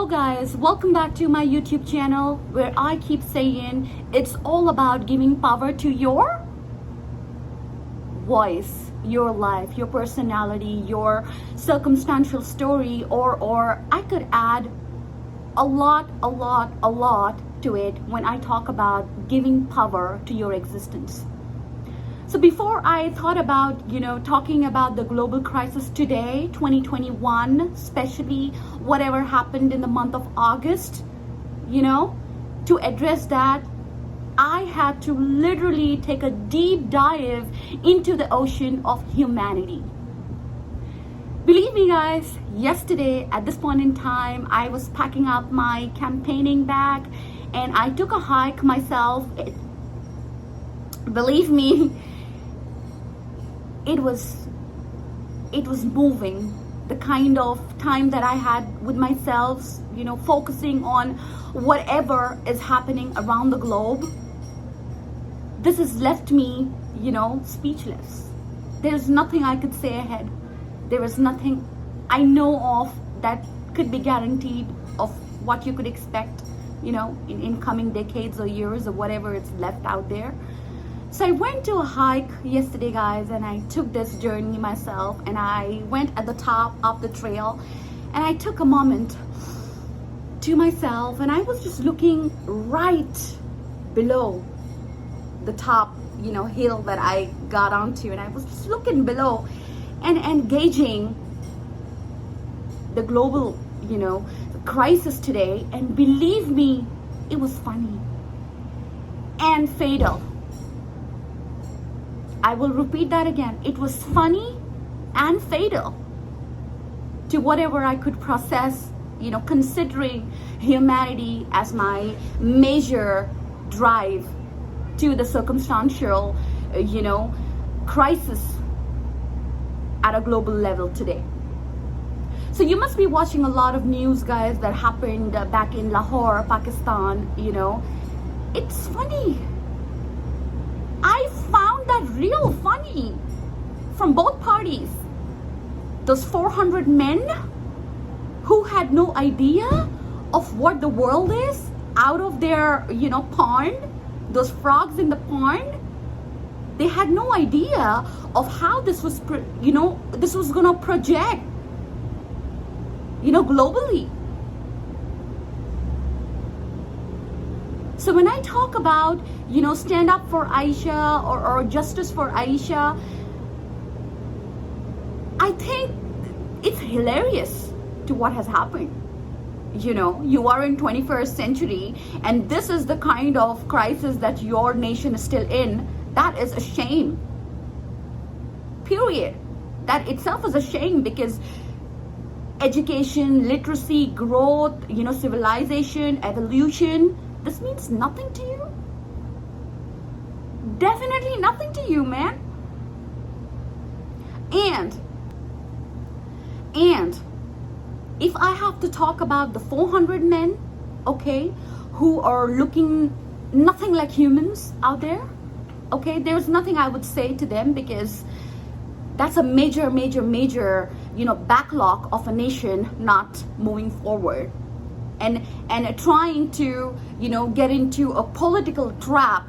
Hello guys, welcome back to my YouTube channel where I keep saying it's all about giving power to your voice, your life, your personality, your circumstantial story, or I could add a lot to it when I talk about giving power to your existence. So before I thought about, talking about the global crisis today, 2021, especially whatever happened in the month of August, to address that, I had to literally take a deep dive into the ocean of humanity. Believe me guys, yesterday at this point in time, I was packing up my campaigning bag and I took a hike myself. Believe me, it was moving. The kind of time that I had with myself, focusing on whatever is happening around the globe. This has left me, speechless. There's nothing I could say ahead. There is nothing I know of that could be guaranteed of what you could expect, in coming decades or years or whatever it's left out there. So I went to a hike yesterday, guys, and I took this journey myself, and I went at the top of the trail and I took a moment to myself and I was just looking right below the top, hill that I got onto, and I was just looking below and gauging the global, crisis today. And believe me, it was funny and fatal. I will repeat that again. It was funny and fatal to whatever I could process, considering humanity as my major drive to the circumstantial, crisis at a global level today. So you must be watching a lot of news, guys, that happened back in Lahore, Pakistan, It's funny. I found that real funny from both parties. Those 400 men who had no idea of what the world is out of their, pond, those frogs in the pond, they had no idea of how this was, this was going to project, globally. So when I talk about, stand up for Ayesha or justice for Ayesha, I think it's hilarious to what has happened. You are in 21st century and this is the kind of crisis that your nation is still in. That is a shame. Period. That itself is a shame, because education, literacy, growth, civilization, evolution, this means nothing to you? Definitely nothing to you, man. And if I have to talk about the 400 men, okay, who are looking nothing like humans out there, okay, there's nothing I would say to them, because that's a major, backlog of a nation not moving forward. And trying to, get into a political trap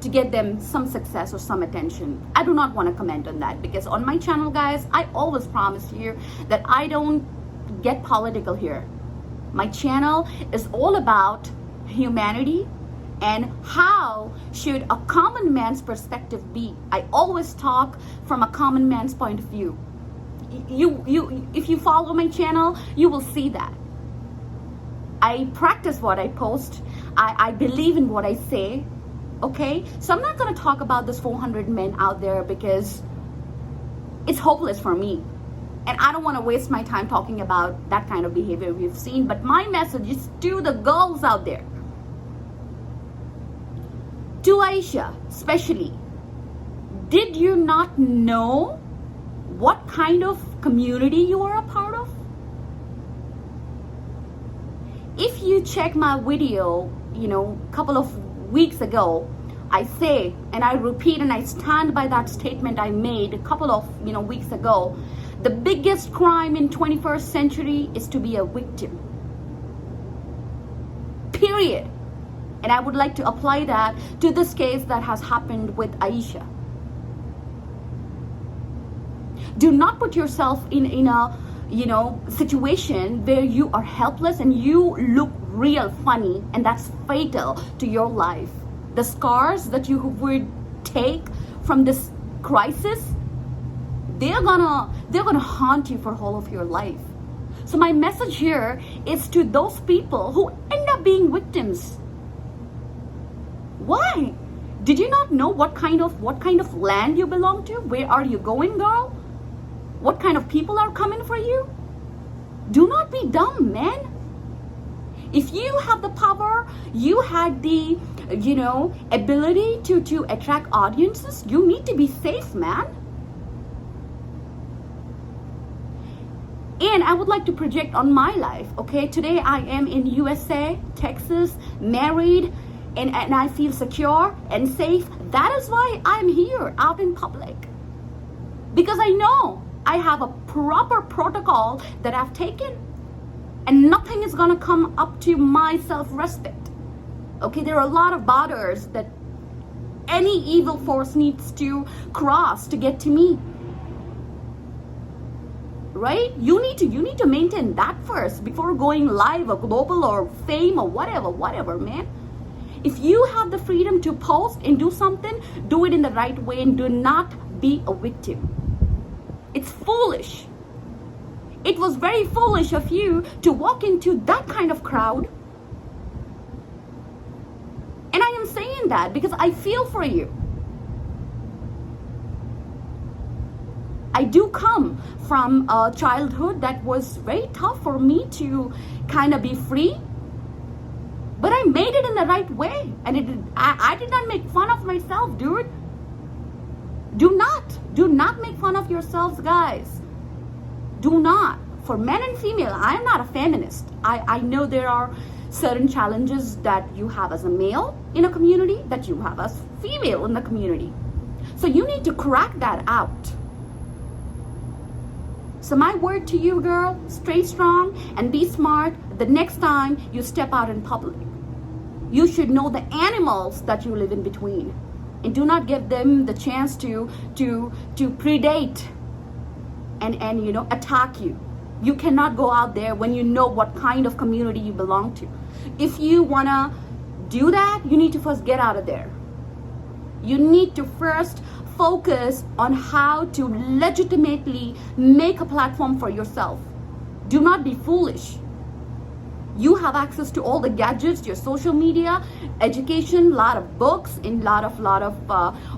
to get them some success or some attention. I do not want to comment on that, because on my channel, guys, I always promise you that I don't get political here. My channel is all about humanity and how should a common man's perspective be. I always talk from a common man's point of view. If you follow my channel, you will see that. I practice what I post. I believe in what I say. Okay? So I'm not going to talk about this 400 men out there, because it's hopeless for me. And I don't want to waste my time talking about that kind of behavior we've seen. But my message is to the girls out there. To Ayesha, especially. Did you not know what kind of community you are a part of? If you check my video, a couple of weeks ago, I say, and I repeat and I stand by that statement I made a couple of, weeks ago, the biggest crime in 21st century is to be a victim. period. And I would like to apply that to this case that has happened with Ayesha. Do not put yourself in a situation where you are helpless and you look real funny, and that's fatal to your life. The scars that you would take from this crisis, they're gonna haunt you for all of your life. So my message here is to those people who end up being victims. Why? Did you not know what kind of land you belong to? Where are you going, girl? What kind of people are coming for you? Do not be dumb, man. If you have the power, you had the ability to attract audiences, you need to be safe, man. And I would like to project on my life, okay? Today I am in USA, Texas, married, and I feel secure and safe. That is why I'm here out in public. Because I know I have a proper protocol that I've taken, and nothing is gonna come up to my self-respect. Okay, there are a lot of borders that any evil force needs to cross to get to me. Right? You need to maintain that first before going live or global or fame or whatever, man. If you have the freedom to post and do something, do it in the right way and do not be a victim. It's foolish. It was very foolish of you to walk into that kind of crowd. And I am saying that because I feel for you. I do come from a childhood that was very tough for me to kind of be free. But I made it in the right way. And I did not make fun of myself, dude. Do not make fun of yourselves, guys. Do not. For men and female, I am not a feminist. I know there are certain challenges that you have as a male in a community, that you have as female in the community. So you need to crack that out. So my word to you, girl, stay strong and be smart the next time you step out in public. You should know the animals that you live in between, and do not give them the chance to predate and attack you. You cannot go out there when you know what kind of community you belong to. If you wanna do that, you need to first get out of there. You need to first focus on how to legitimately make a platform for yourself. Do not be foolish. You have access to all the gadgets, your social media, education, lot of books, and lot of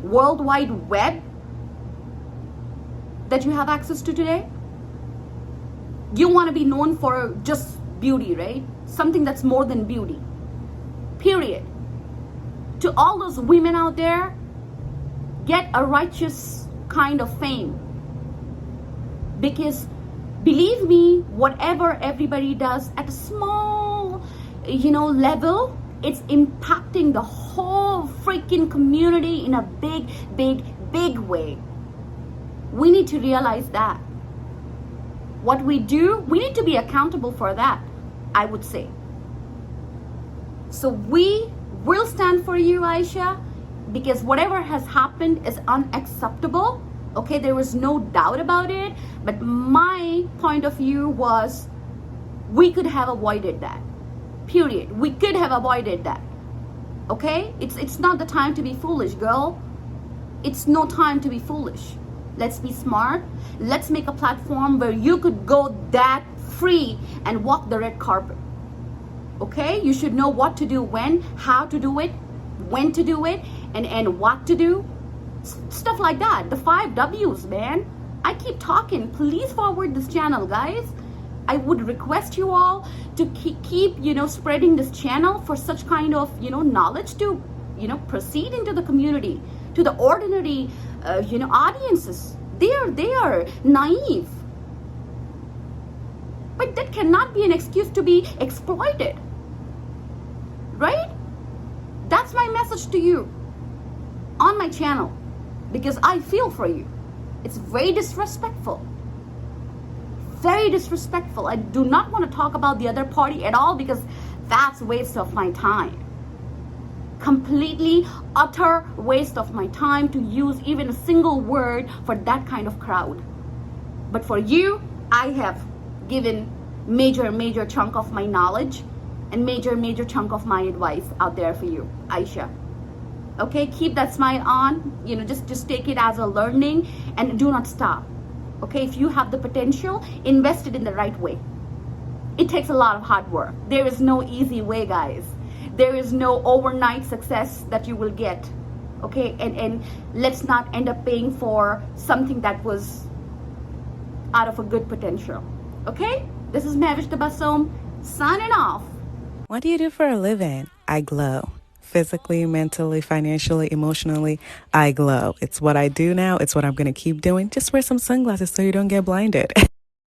World Wide Web that you have access to today. You want to be known for just beauty, right? Something that's more than beauty. Period. To all those women out there, get a righteous kind of fame. Because believe me, whatever everybody does at a small, level, it's impacting the whole freaking community in a big way. We need to realize that. What we do, we need to be accountable for that, I would say. So we will stand for you, Ayesha, because whatever has happened is unacceptable. Okay, there was no doubt about it. But my point of view was we could have avoided that. Period. We could have avoided that. Okay? It's not the time to be foolish, girl. It's no time to be foolish. Let's be smart. Let's make a platform where you could go that free and walk the red carpet. Okay? You should know what to do when, how to do it, when to do it, and what to do. Stuff like that. The 5 W's, man. I keep talking. Please forward this channel, guys. I would request you all to keep spreading this channel for such kind of knowledge to proceed into the community, to the ordinary audiences. They are naive, but that cannot be an excuse to be exploited, right? That's my message to you on my channel, because I feel for you. It's very disrespectful. Very disrespectful. I do not want to talk about the other party at all, because That's waste of my time. Completely utter waste of my time to use even a single word for that kind of crowd. But for you, I have given major chunk of my knowledge and major chunk of my advice out there for you, Ayesha. Okay, keep that smile on. Just take it as a learning and do not stop. Okay, if you have the potential, invest it in the right way. It takes a lot of hard work. There is no easy way, guys. There is no overnight success that you will get. Okay, and let's not end up paying for something that was out of a good potential. Okay, this is Mavish Tabassum signing off. What do you do for a living? I glow. Physically, mentally, financially, emotionally, I glow. It's what I do now. It's what I'm going to keep doing. Just wear some sunglasses so you don't get blinded.